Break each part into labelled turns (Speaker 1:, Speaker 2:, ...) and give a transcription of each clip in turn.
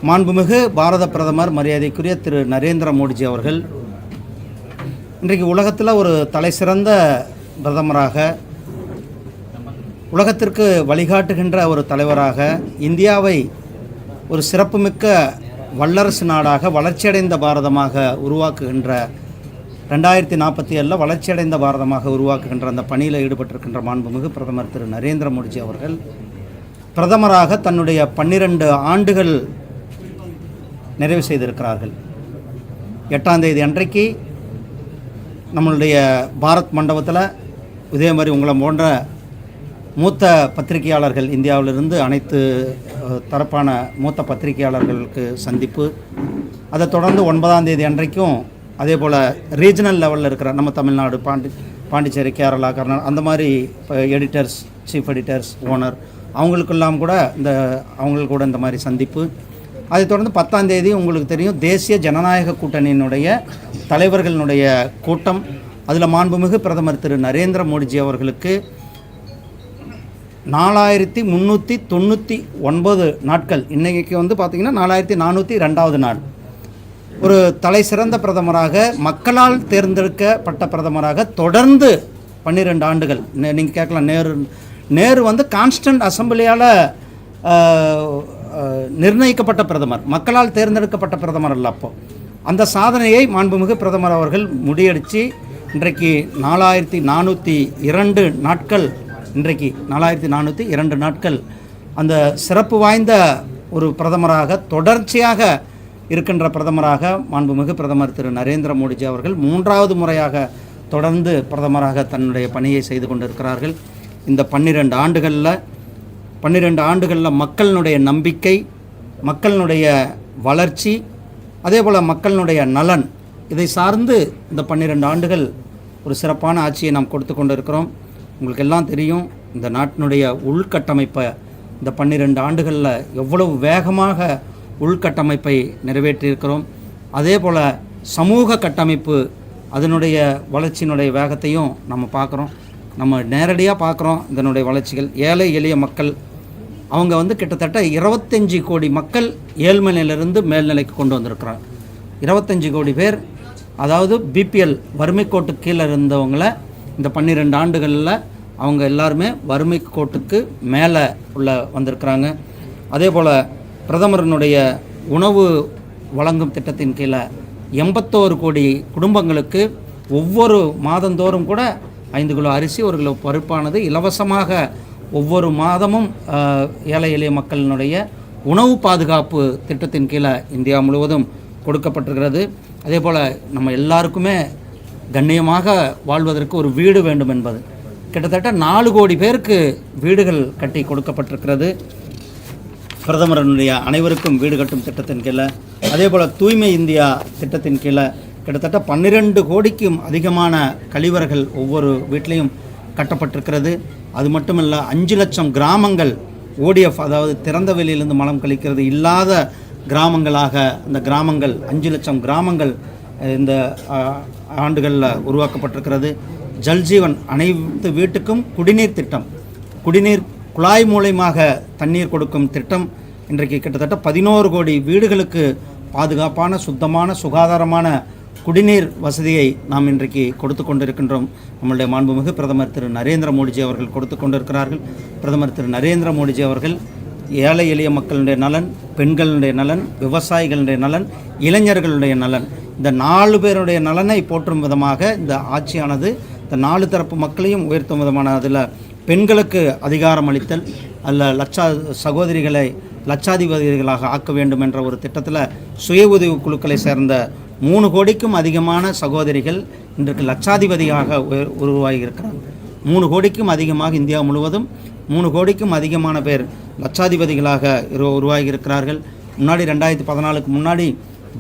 Speaker 1: மாண்புமிகு பாரத பிரதமர் மரியாதைக்குரிய திரு நரேந்திர மோடிஜி அவர்கள் இன்றைக்கு உலகத்தில் ஒரு தலைசிறந்த பிரதமராக, உலகத்திற்கு வழிகாட்டுகின்ற ஒரு தலைவராக, இந்தியாவை ஒரு சிறப்புமிக்க வல்லரசு நாடாக, வளர்ச்சியடைந்த பாரதமாக உருவாக்குகின்ற 2047 வளர்ச்சியடைந்த பாரதமாக உருவாக்குகின்ற அந்த பணியில் ஈடுபட்டிருக்கின்ற மாண்புமிகு பிரதமர் திரு நரேந்திர மோடிஜி அவர்கள் பிரதமராக தன்னுடைய 12 ஆண்டுகள் நிறைவு செய்திருக்கிறார்கள். 8ஆம் தேதி அன்றைக்கு நம்மளுடைய பாரத் மண்டபத்தில் இதே மாதிரி உங்களை போன்ற மூத்த பத்திரிகையாளர்கள், இந்தியாவிலிருந்து அனைத்து தரப்பான மூத்த பத்திரிகையாளர்களுக்கு சந்திப்பு. அதை தொடர்ந்து 9ஆம் தேதி அன்றைக்கும் அதே போல் ரீஜனல் லெவலில் இருக்கிற நம்ம தமிழ்நாடு, பாண்டிச்சேரி, கேரளா, கர்நாடகா அந்த மாதிரி எடிட்டர்ஸ், சீஃப் எடிட்டர்ஸ், ஓனர் அவங்களுக்கெல்லாம் கூட அவங்களுக்கு கூட இந்த மாதிரி சந்திப்பு. அதைத் தொடர்ந்து 10ஆம் தேதி உங்களுக்கு தெரியும் தேசிய ஜனநாயக கூட்டணியினுடைய தலைவர்களினுடைய கூட்டம். அதில் மாண்புமிகு பிரதமர் திரு நரேந்திர மோடிஜி அவர்களுக்கு 4399 நாட்கள், இன்றைக்கு பார்த்திங்கன்னா 4402வது நாள், ஒரு தலை சிறந்த பிரதமராக, மக்களால் தேர்ந்தெடுக்கப்பட்ட பிரதமராக தொடர்ந்து 12 ஆண்டுகள். நீங்கள் கேட்கலாம், நேரு கான்ஸ்டன்ட் அசம்பிளியால் நிர்ணயிக்கப்பட்ட பிரதமர், மக்களால் தேர்ந்தெடுக்கப்பட்ட பிரதமர் அல்ல. அப்போ அந்த சாதனையை மாண்புமிகு பிரதமர் அவர்கள் முறியடித்து இன்றைக்கு 4402 நாட்கள், இன்றைக்கு 4402 நாட்கள் அந்த சிறப்பு வாய்ந்த ஒரு பிரதமராக, தொடர்ச்சியாக இருக்கின்ற பிரதமராக மாண்புமிகு பிரதமர் திரு நரேந்திர மோடிஜி அவர்கள் 3வது முறையாக தொடர்ந்து பிரதமராக தன்னுடைய பணியை செய்து கொண்டிருக்கிறார்கள். இந்த 12 ஆண்டுகளில் மக்களினுடைய நம்பிக்கை, மக்களினுடைய வளர்ச்சி, அதே போல் மக்களினுடைய நலன், இதை சார்ந்து இந்த 12 ஆண்டுகள் ஒரு சிறப்பான ஆட்சியை நாம் கொடுத்து கொண்டு இருக்கிறோம். உங்களுக்கு எல்லாம் தெரியும், இந்த நாட்டினுடைய உள்கட்டமைப்பை இந்த 12 ஆண்டுகளில் எவ்வளவு வேகமாக உள்கட்டமைப்பை நிறைவேற்றியிருக்கிறோம். அதே போல் சமூக கட்டமைப்பு, அதனுடைய வளர்ச்சியினுடைய வேகத்தையும் நம்ம பார்க்குறோம், நம்ம நேரடியாக பார்க்குறோம். இதனுடைய வளர்ச்சிகள், ஏழை எளிய மக்கள், அவங்க கிட்டத்தட்ட 25 கோடி மக்கள் ஏழ்மையிலிருந்து மேல்நிலைக்கு கொண்டு வந்திருக்கிறாங்க. 25 கோடி பேர், அதாவது பிபிஎல் வறுமை கோட்டுக்கு கீழே இருந்தவங்களை இந்த 12 ஆண்டுகளில் அவங்க எல்லாருமே வறுமை கோட்டுக்கு மேலே வந்திருக்கிறாங்க. அதே போல் பிரதமரனுடைய உணவு வழங்கும் திட்டத்தின் கீழே 81 கோடி குடும்பங்களுக்கு ஒவ்வொரு மாதந்தோறும் கூட 5 கிலோ அரிசி, 1 கிலோ பருப்பானது இலவசமாக ஒவ்வொரு மாதமும் ஏழை எளிய மக்களினுடைய உணவு பாதுகாப்பு திட்டத்தின் கீழே இந்தியா முழுவதும் கொடுக்கப்பட்டிருக்கிறது. அதே போல் நம்ம எல்லாருக்குமே கண்ணியமாக வாழ்வதற்கு ஒரு வீடு வேண்டும் என்பது, கிட்டத்தட்ட 4 கோடி பேருக்கு வீடுகள் கட்டி கொடுக்கப்பட்டிருக்கிறது பிரதமரனுடைய அனைவருக்கும் வீடு கட்டும் திட்டத்தின் கீழே. அதே போல் தூய்மை இந்தியா திட்டத்தின் கீழே கிட்டத்தட்ட 12 கோடிக்கும் அதிகமான கழிவறைகள் ஒவ்வொரு வீட்லேயும் கட்டப்பட்டிருக்கிறது. அது மட்டும் இல்லை, 5 லட்சம் கிராமங்கள் ஓடிஎஃப், அதாவது திறந்த வெளியிலிருந்து மலம் கழிக்கிறது இல்லாத கிராமங்களாக அந்த கிராமங்கள் 5 லட்சம் கிராமங்கள் இந்த ஆண்டுகளில் உருவாக்கப்பட்டிருக்கிறது. ஜல்ஜீவன், அனைத்து வீட்டுக்கும் குடிநீர் திட்டம், குடிநீர் குழாய் மூலமாக தண்ணீர் கொடுக்கும் திட்டம் இன்றைக்கு கிட்டத்தட்ட 11 கோடி வீடுகளுக்கு பாதுகாப்பான, சுத்தமான, சுகாதாரமான குடிநீர் வசதியை நாம் இன்றைக்கு கொடுத்து கொண்டிருக்கின்றோம். நம்முடைய மாண்புமிகு பிரதமர் திரு நரேந்திர மோடிஜி அவர்கள் கொடுத்து கொண்டிருக்கிறார்கள். பிரதமர் திரு நரேந்திர மோடிஜி அவர்கள் ஏழை எளிய மக்களுடைய நலன், பெண்களுடைய நலன், விவசாயிகளுடைய நலன், இளைஞர்களுடைய நலன், இந்த 4 பேருடைய நலனை போற்றும் விதமாக இந்த ஆட்சியானது இந்த 4 தரப்பு மக்களையும் உயர்த்தும் விதமான, அதில் பெண்களுக்கு அதிகாரம் அளித்தல், அதில் சகோதரிகளை லட்சாதிபதிகளாக ஆக்க வேண்டும் என்ற ஒரு திட்டத்தில் சுய உதவி குழுக்களை சேர்ந்த 3 கோடிக்கும் அதிகமான சகோதரிகள் இன்றைக்கு லட்சாதிபதியாக உருவாகி இருக்கிறாங்க. 3 கோடிக்கும் அதிகமாக, இந்தியா முழுவதும் 3 கோடிக்கும் அதிகமான பேர் லட்சாதிபதிகளாக உருவாகி இருக்கிறார்கள். முன்னாடி 2014க்கு முன்னாடி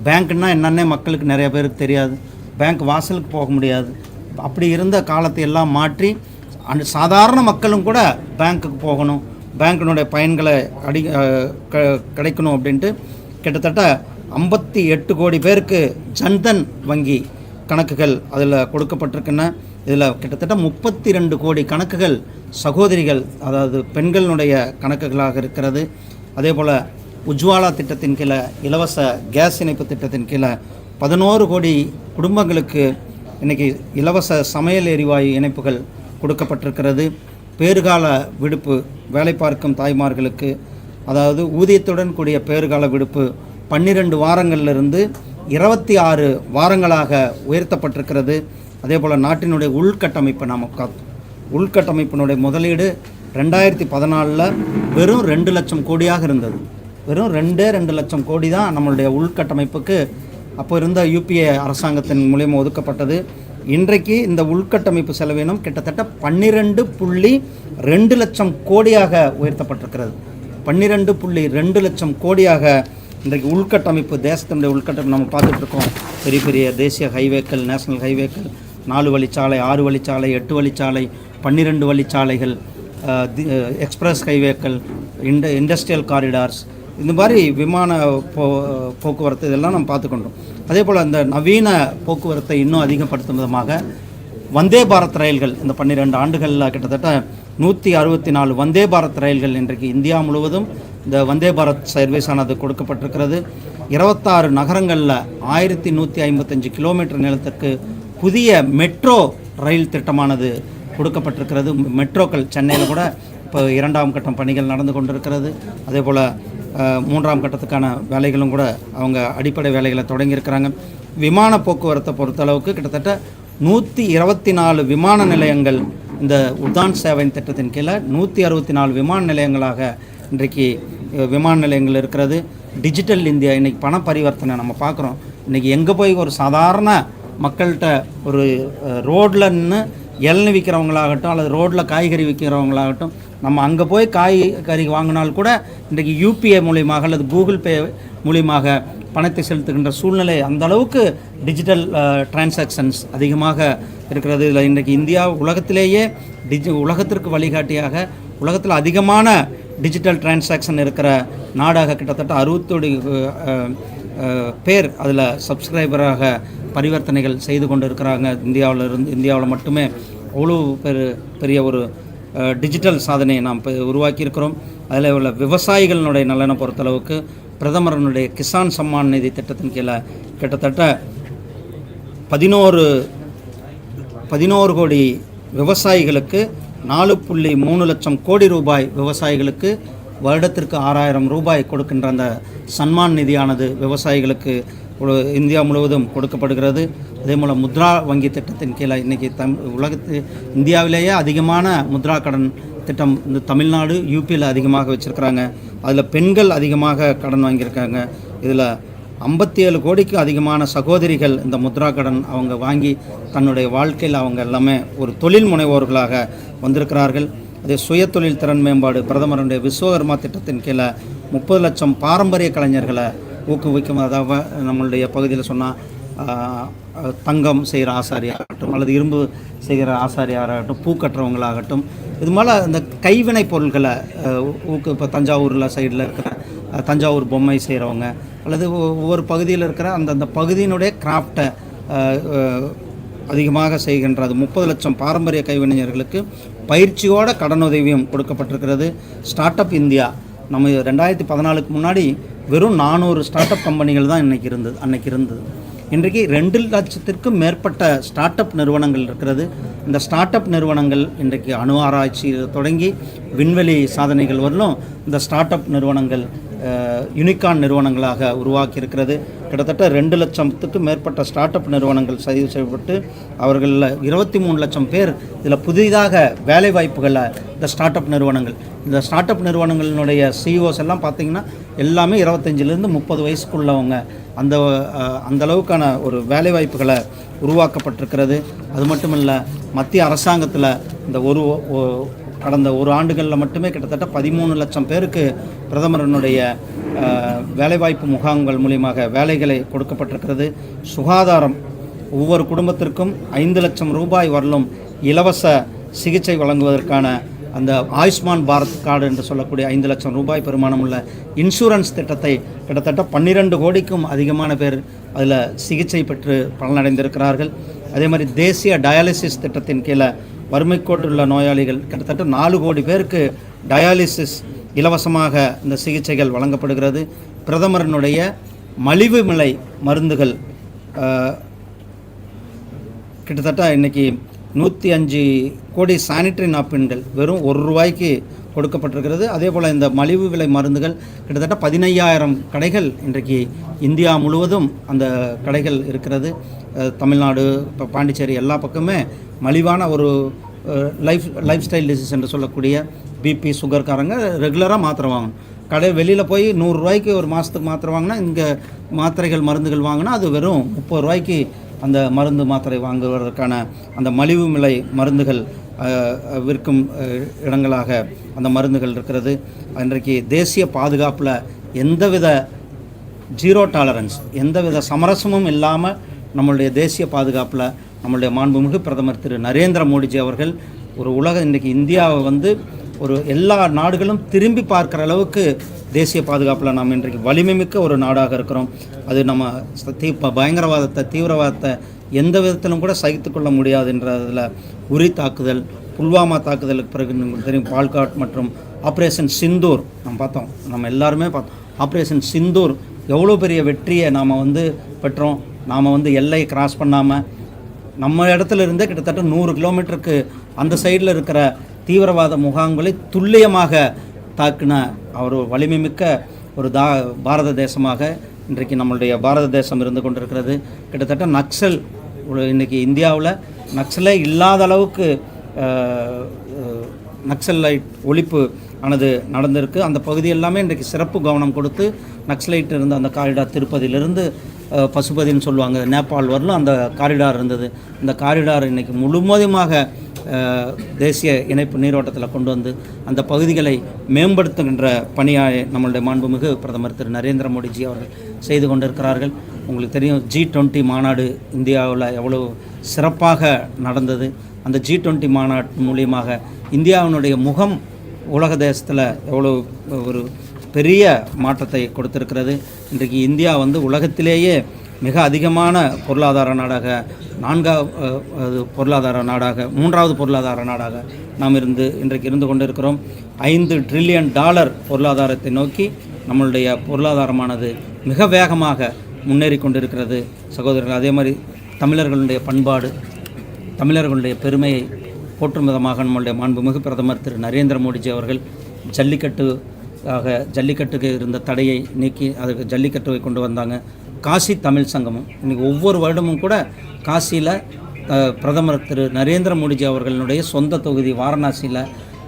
Speaker 1: பேங்க்னா என்னன்னே மக்களுக்கு நிறைய பேருக்கு தெரியாது, பேங்க் வாசலுக்கு போக முடியாது. அப்படி இருந்த காலத்தை எல்லாம் மாற்றி சாதாரண மக்களும் கூட பேங்க்குக்கு போகணும், பேங்க்கினுடைய பயன்களை கிடைக்கணும் அப்படின்ட்டு கிட்டத்தட்ட 58 கோடி பேருக்கு ஜன்தன் வங்கி கணக்குகள் அதில் கொடுக்கப்பட்டிருக்கின்றன. இதில் கிட்டத்தட்ட 32 கோடி கணக்குகள் சகோதரிகள், அதாவது பெண்களுடைய கணக்குகளாக இருக்கிறது. அதே போல் உஜ்வாலா திட்டத்தின் கீழே, இலவச கேஸ் இணைப்பு திட்டத்தின் கீழே 11 கோடி குடும்பங்களுக்கு இன்றைக்கி இலவச சமையல் எரிவாயு இணைப்புகள் கொடுக்கப்பட்டிருக்கிறது. பேறுகால விடுப்பு வேலை பார்க்கும் தாய்மார்களுக்கு, அதாவது ஊதியத்துடன் கூடிய பேறுகால விடுப்பு 12 வாரங்களிலிருந்து 26 வாரங்களாக உயர்த்தப்பட்டிருக்கிறது. அதே போல் நாட்டினுடைய உள்கட்டமைப்பை நாம் உள்கட்டமைப்பினுடைய முதலீடு 2014 வெறும் 2 லட்சம் கோடியாக இருந்தது. வெறும் 2 லட்சம் கோடி தான் நம்மளுடைய உள்கட்டமைப்புக்கு அப்போ இருந்த யூபிஏ அரசாங்கத்தின் மூலியமாக ஒதுக்கப்பட்டது. இன்றைக்கு இந்த உள்கட்டமைப்பு செலவினம் கிட்டத்தட்ட 12.2 லட்சம் கோடியாக உயர்த்தப்பட்டிருக்கிறது. 12.2 லட்சம் கோடியாக இன்றைக்கு உள்கட்டமைப்பு, தேசத்தினுடைய உள்கட்டமைப்பு நம்ம பார்த்துட்ருக்கோம். பெரிய பெரிய தேசிய ஹைவேக்கள், நேஷனல் ஹைவேக்கள், 4 வழிச்சாலை, 6 வழிச்சாலை, 8 வழிச்சாலை, 12 வழிச்சாலைகள், எக்ஸ்பிரஸ் ஹைவேக்கள், இண்டஸ்ட்ரியல் காரிடார்ஸ், இந்த மாதிரி விமான போக்குவரத்து இதெல்லாம் நம்ம பார்த்துக்கொண்டோம். அதே போல் அந்த நவீன போக்குவரத்தை இன்னும் அதிகப்படுத்தும் விதமாக வந்தே பாரத் ரயில்கள் இந்த 12 ஆண்டுகளில் கிட்டத்தட்ட 164 வந்தே பாரத் ரயில்கள் இன்றைக்கு இந்தியா முழுவதும் இந்த வந்தே பாரத் சர்வீஸானது கொடுக்கப்பட்டிருக்கிறது. 26 நகரங்களில் 1155 கிலோமீட்டர் நீளத்திற்கு புதிய மெட்ரோ ரயில் திட்டமானது கொடுக்கப்பட்டிருக்கிறது. மெட்ரோக்கள் சென்னையில் கூட இப்போ 2ஆம் கட்டம் பணிகள் நடந்து கொண்டிருக்கிறது. அதே போல் 3ஆம் கட்டத்துக்கான வேலைகளும் கூட அவங்க அடிப்படை வேலைகளை தொடங்கியிருக்கிறாங்க. விமான போக்குவரத்தை பொறுத்தளவுக்கு கிட்டத்தட்ட 124 விமான நிலையங்கள் இந்த உதான் சேவை திட்டத்தின் கீழே 164 விமான நிலையங்களாக இன்றைக்கு விமான நிலையங்கள் இருக்கிறது. டிஜிட்டல் இந்தியா, இன்றைக்கி பண பரிவர்த்தனை நம்ம பார்க்குறோம். இன்றைக்கி எங்கே போய் ஒரு சாதாரண மக்கள்கிட்ட ஒரு ரோட்டில் நின்று இளநீ விற்கிறவங்களாகட்டும் அல்லது ரோட்டில் காய்கறி விற்கிறவங்களாகட்டும், நம்ம அங்கே போய் காய்கறி வாங்கினால் கூட இன்றைக்கு யூபிஐ மூலியமாக அல்லது கூகுள் பே மூலியமாக பணத்தை செலுத்துகின்ற சூழ்நிலை, அந்த அளவுக்கு டிஜிட்டல் டிரான்சாக்ஷன்ஸ் அதிகமாக இருக்கிறது. இதில் இன்றைக்கு இந்தியா உலகத்திலேயே உலகத்திற்கு வழிகாட்டியாக, உலகத்தில் அதிகமான டிஜிட்டல் டிரான்சாக்ஷன் இருக்கிற நாடாக கிட்டத்தட்ட 60 பேர் அதில் சப்ஸ்கிரைபராக பரிவர்த்தனைகள் செய்து கொண்டு இருக்கிறாங்க. இந்தியாவில் மட்டுமே அவ்வளோ பெரிய ஒரு டிஜிட்டல் சாதனையை நாம் உருவாக்கியிருக்கிறோம். அதில் உள்ள விவசாயிகளினுடைய நலனை பொறுத்தளவுக்கு பிரதமரனுடைய கிசான் சம்மான் நிதி திட்டத்தின் கீழே கிட்டத்தட்ட 11 கோடி விவசாயிகளுக்கு 4.3 லட்சம் கோடி ரூபாய் விவசாயிகளுக்கு வருடத்திற்கு 6000 ரூபாய் கொடுக்கின்ற அந்த சன்மான் நிதியானது விவசாயிகளுக்கு இந்தியா முழுவதும் கொடுக்கப்படுகிறது. அதே போல் முத்ரா வங்கி திட்டத்தின் கீழே இன்றைக்கி இந்தியாவிலேயே அதிகமான முத்ரா கடன் திட்டம் இந்த தமிழ்நாடு, யூபியில் அதிகமாக வச்சுருக்கிறாங்க. அதில் பெண்கள் அதிகமாக கடன் வாங்கியிருக்காங்க. இதில் 57 கோடிக்கு அதிகமான சகோதரிகள் இந்த முத்ரா கடன் அவங்க வாங்கி தன்னுடைய வாழ்க்கையில் அவங்க எல்லாமே ஒரு தொழில் முனைவோர்களாக வந்திருக்கிறார்கள். அதே சுய தொழில் திறன் மேம்பாடு, பிரதமருடைய விஸ்வகர்மா திட்டத்தின் கீழே 30 லட்சம் பாரம்பரிய கலைஞர்களை ஊக்குவிக்கும். அதாவது நம்மளுடைய பகுதியில் சொன்னால் தங்கம் செய்கிற ஆசாரியாகட்டும் அல்லது இரும்பு செய்கிற ஆசாரியாராகட்டும், பூ கட்டுறவங்களாகட்டும், இது மாதிரி இந்த கைவினை பொருட்களை இப்போ தஞ்சாவூரில் சைடில் இருக்கிற தஞ்சாவூர் பொம்மை செய்கிறவங்க அல்லது ஒவ்வொரு பகுதியில் இருக்கிற அந்தந்த பகுதியினுடைய கிராஃப்டை அதிகமாக செய்கின்றது 30 லட்சம் பாரம்பரிய கைவினைஞர்களுக்கு பயிற்சியோட கடனுதவியும் கொடுக்கப்பட்டிருக்கிறது. ஸ்டார்ட் அப் இந்தியா, நம்ம 2014க்கு முன்னாடி வெறும் 400 ஸ்டார்ட் அப் கம்பெனிகள் தான் அன்னைக்கு இருந்தது. இன்றைக்கு 2 லட்சத்திற்கும் மேற்பட்ட ஸ்டார்ட் அப் நிறுவனங்கள் இருக்கிறது. இந்த ஸ்டார்ட் அப் நிறுவனங்கள் இன்றைக்கு அணு ஆராய்ச்சி தொடங்கி விண்வெளி சாதனைகள் வரலும் இந்த ஸ்டார்ட் அப் நிறுவனங்கள் யூனிகார்ன் நிறுவனங்களாக உருவாக்கி இருக்கிறது. கிட்டத்தட்ட 2 லட்சத்துக்கு மேற்பட்ட ஸ்டார்ட் அப் நிறுவனங்கள் பதிவு செய்யப்பட்டு அவர்களில் 23 லட்சம் பேர் இதில் புதிதாக வேலை வாய்ப்புகளை இந்த ஸ்டார்ட் அப் நிறுவனங்களினுடைய சிஇஓஸ் எல்லாம் பார்த்திங்கன்னா எல்லாமே 25லேருந்து 30 வயசுக்குள்ளவங்க. அந்த அளவுக்கான ஒரு வேலை வாய்ப்புகளை உருவாக்கப்பட்டிருக்கிறது. அது மட்டும் இல்லை, மத்திய அரசாங்கத்தில் இந்த கடந்த ஒரு ஆண்டுகளில் மட்டுமே கிட்டத்தட்ட 13 லட்சம் பேருக்கு பிரதமரனுடைய வேலைவாய்ப்பு முகாம்கள் மூலியமாக வேலைகளை கொடுக்கப்பட்டிருக்கிறது. சுகாதாரம், ஒவ்வொரு குடும்பத்திற்கும் 5 லட்சம் ரூபாய் வரலும் இலவச சிகிச்சை வழங்குவதற்கான அந்த ஆயுஷ்மான் பாரத் கார்டு என்று சொல்லக்கூடிய 5 லட்சம் ரூபாய் பெருமானம் உள்ள இன்சூரன்ஸ் திட்டத்தை கிட்டத்தட்ட 12 கோடிக்கும் அதிகமான பேர் அதில் சிகிச்சை பெற்று பலனடைந்திருக்கிறார்கள். அதே மாதிரி தேசிய டயாலிசிஸ் திட்டத்தின் கீழே வறுமை கோட்டுள்ள நோயாளிகள் கிட்டத்தட்ட 4 கோடி பேருக்கு டயாலிசிஸ் இலவசமாக இந்த சிகிச்சைகள் வழங்கப்படுகிறது. பிரதமரனுடைய மலிவு விலை மருந்துகள் கிட்டத்தட்ட இன்றைக்கி 105 கோடி சானிட்டரி நாப்கின்கள் வெறும் ₹1 கொடுக்கப்பட்டிருக்கிறது. அதே போல் இந்த மலிவு விலை மருந்துகள் கிட்டத்தட்ட 15,000 கடைகள் இன்றைக்கு இந்தியா முழுவதும் அந்த கடைகள் இருக்கிறது. தமிழ்நாடு, இப்போ பாண்டிச்சேரி எல்லா பக்கமே மலிவான ஒரு லைஃப் ஸ்டைல் டிசீஸ் என்று சொல்லக்கூடிய பிபி சுகர்காரங்க ரெகுலராக மாத்திரை வாங்கணும். வெளியில் போய் ₹100 ஒரு மாதத்துக்கு மாத்திரை வாங்கினா, இங்கே மாத்திரைகள் மருந்துகள் வாங்கினா அது வெறும் ₹30 அந்த மருந்து மாத்திரை வாங்குவதற்கான அந்த மலிவு விலை மருந்துகள் விற்கும் இடங்களாக அந்த மருந்துகள் இருக்கிறது. இன்றைக்கு தேசிய பாதுகாப்பில் எந்தவித ஜீரோ டாலரன்ஸ், எந்தவித சமரசமும் இல்லாமல் நம்மளுடைய தேசிய பாதுகாப்பில் நம்மளுடைய மாண்புமிகு பிரதமர் திரு நரேந்திர மோடிஜி அவர்கள் ஒரு இன்றைக்கி இந்தியாவை ஒரு எல்லா நாடுகளும் திரும்பி பார்க்குற அளவுக்கு தேசிய பாதுகாப்பில் நாம் இன்றைக்கு வலிமை மிக்க ஒரு நாடாக இருக்கிறோம். அது நம்ம பயங்கரவாதத்தை, தீவிரவாதத்தை எந்த விதத்திலும் கூட சகித்துக்கொள்ள முடியாதுன்றதில் உரி தாக்குதல், புல்வாமா தாக்குதலுக்கு பிறகு உங்களுக்கு தெரியும் பால்காட் மற்றும் ஆப்ரேஷன் சிந்தூர் நம்ம எல்லாருமே பார்த்தோம். ஆப்ரேஷன் சிந்தூர் எவ்வளோ பெரிய வெற்றியை நாம் பெற்றோம். நாம் எல்லையை கிராஸ் பண்ணாமல் நம்ம இடத்துல இருந்தே கிட்டத்தட்ட 100 கிலோமீட்டருக்கு அந்த சைடில் இருக்கிற தீவிரவாத முகாம்களை துல்லியமாக தாக்கின ஒரு வலிமை மிக்க ஒரு பாரத தேசமாக இன்றைக்கு நம்மளுடைய பாரத தேசம் இருந்து கொண்டிருக்கிறது. கிட்டத்தட்ட நக்சல் இன்றைக்கி இந்தியாவில் நக்சலே இல்லாத அளவுக்கு நக்சலைட் ஒழிப்பு ஆனது நடந்திருக்கு. அந்த பகுதி எல்லாமே இன்றைக்கு சிறப்பு கவனம் கொடுத்து நக்சலைட் இருந்த அந்த காரிடார், திருப்பதியிலிருந்து பசுபதின்னு சொல்லுவாங்க, நேபாள் வரலும் அந்த காரிடார் இருந்தது. இந்த காரிடார் இன்றைக்கி முழுவதுமாக தேசிய இணைப்பு நீரோட்டத்தில் கொண்டு வந்து அந்த பகுதிகளை மேம்படுத்துகின்ற பணியாக நம்மளுடைய மாண்புமிகு பிரதமர் திரு நரேந்திர மோடிஜி அவர்கள் செய்து கொண்டிருக்கிறார்கள். உங்களுக்கு தெரியும், G20 மாநாடு இந்தியாவில் எவ்வளோ சிறப்பாக நடந்தது. அந்த G20 மாநாட்டு மூலியமாக இந்தியாவினுடைய முகம் உலக தேசத்தில் எவ்வளோ ஒரு பெரிய மாற்றத்தை கொடுத்திருக்கிறது. இன்றைக்கு இந்தியா உலகத்திலேயே மிக அதிகமான பொருளாதார நாடாக, 4வது பொருளாதார நாடாக, 3வது பொருளாதார நாடாக நாம் இன்றைக்கு இருந்து கொண்டிருக்கிறோம். $5 ட்ரில்லியன் பொருளாதாரத்தை நோக்கி நம்மளுடைய பொருளாதாரமானது மிக வேகமாக முன்னேறி கொண்டிருக்கிறது சகோதரர்கள். அதே மாதிரி தமிழர்களுடைய பண்பாடு, தமிழர்களுடைய பெருமையை போற்றும் விதமாக நம்மளுடைய மாண்புமிகு பிரதமர் திரு நரேந்திர மோடிஜி அவர்கள் ஜல்லிக்கட்டுக்கு இருந்த தடையை நீக்கி அதுக்கு ஜல்லிக்கட்டுவை கொண்டு வந்தாங்க. காசி தமிழ் சங்கமும் இன்றைக்கி ஒவ்வொரு வருடமும் கூட காசியில் பிரதமர் திரு நரேந்திர மோடிஜி அவர்களுடைய சொந்த தொகுதி வாரணாசியில்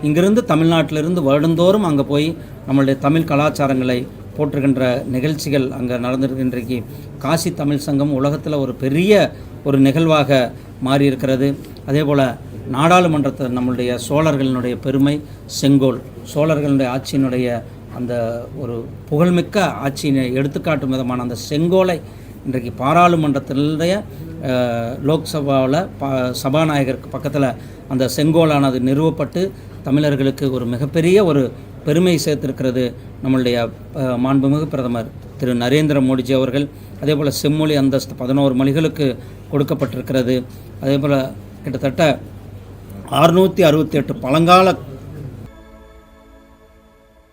Speaker 1: இங்கிருந்து தமிழ்நாட்டிலிருந்து வருடந்தோறும் அங்கே போய் நம்மளுடைய தமிழ் கலாச்சாரங்களை போற்றுகின்ற நிகழ்ச்சிகள் அங்கே நடந்திருக்கு. இன்றைக்கு காசி தமிழ் சங்கம் உலகத்தில் ஒரு பெரிய ஒரு நிகழ்வாக மாறியிருக்கிறது. அதே போல் நாடாளுமன்றத்தில் நம்மளுடைய சோழர்களினுடைய பெருமை, செங்கோல், சோழர்களுடைய ஆட்சியினுடைய அந்த ஒரு புகழ்மிக்க ஆட்சியினை எடுத்துக்காட்டும் விதமான அந்த செங்கோலை இன்றைக்கு பாராளுமன்றத்தினுடைய லோக்சபாவில் சபாநாயகருக்கு பக்கத்தில் அந்த செங்கோலானது நிறுவப்பட்டு தமிழர்களுக்கு ஒரு மிகப்பெரிய ஒரு பெருமை சேர்த்திருக்கிறது நம்மளுடைய மாண்புமிகு பிரதமர் திரு நரேந்திர மோடிஜி அவர்கள். அதே போல் செம்மொழி அந்தஸ்து 11 மொழிகளுக்கு கொடுக்கப்பட்டிருக்கிறது. அதே போல் கிட்டத்தட்ட 668 பழங்கால